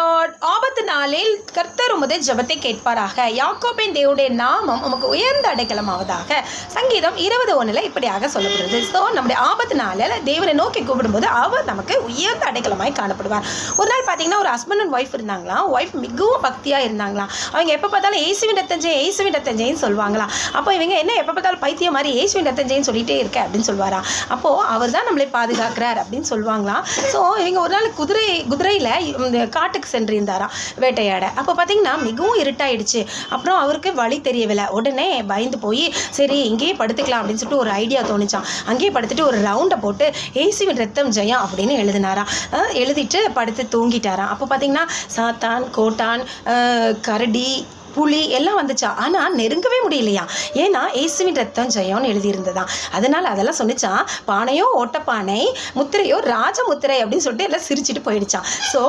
Lord. ஆபத்து நாளில் கர்த்தர் உமது ஜெபத்தை கேட்பாராக. யாக்கோபின் தேவனுடைய நாமம் உமக்கு உயர்ந்த அடைக்கலமாவதாக. சங்கீதம் 20:1 இப்படியாக சொல்லப்படுது. ஸோ நம்முடைய ஆபத்து நாளில் தேவனை நோக்கி கூப்பிடும்போது அவர் நமக்கு உயர்ந்த அடைக்கலமாய் காணப்படுவார். ஒரு நாள் பார்த்தீங்கன்னா ஒரு ஹஸ்பண்ட் அண்ட் ஒய்ஃப் இருந்தாங்களாம். ஒய்ஃப் மிகவும் பக்தியாக இருந்தாங்களாம். அவங்க எப்போ பார்த்தாலும் ஏசுவின் ரத்தஞ்சேன்னு சொல்லுவாங்களாம். அப்போ இவங்க என்ன எப்போ பார்த்தாலும் பைத்தியம் மாதிரி ஏசுவின் ரத்தஞ்சேன்னு சொல்லிட்டே இருக்க அப்படின்னு சொல்லுவாராம். அப்போது அவர் தான் நம்மளை பாதுகாக்கிறார் அப்படின்னு சொல்லுவாங்களாம். ஸோ இவங்க ஒரு நாள் குதிரையில் காட்டுக்கு சென்றிருந்தாராம் வேட்டையாட. அப்போ பார்த்தீங்கன்னா மிகவும் இருட்டாயிடுச்சு. அப்புறம் அவருக்கு வழி தெரியவில்லை. உடனே பயந்து போய் சரி இங்கேயே படுத்துக்கலாம் அப்படின்னு சொல்லிட்டு ஒரு ஐடியா தோணிச்சான். அங்கேயே படுத்துட்டு ஒரு ரவுண்டை போட்டு ஏசுவின் ரத்தம் ஜெயம் அப்படின்னு எழுதினாராம். எழுதிட்டு படுத்து தூங்கிட்டாராம். அப்போ பார்த்தீங்கன்னா சாத்தான், கோட்டான், கரடி, புலி எல்லாம் வந்துச்சா. ஆனால் நெருங்கவே முடியலையா. ஏன்னா ஏசுவின் ரத்தம் ஜெயம்னு எழுதியிருந்ததான். அதனால் அதெல்லாம் சொன்னிச்சான். பானையோ ஓட்டப்பானை, முத்திரையோ ராஜ முத்திரை அப்படின்னு சொல்லிட்டு எல்லாம் சிரிச்சுட்டு போயிடுச்சான். ஸோ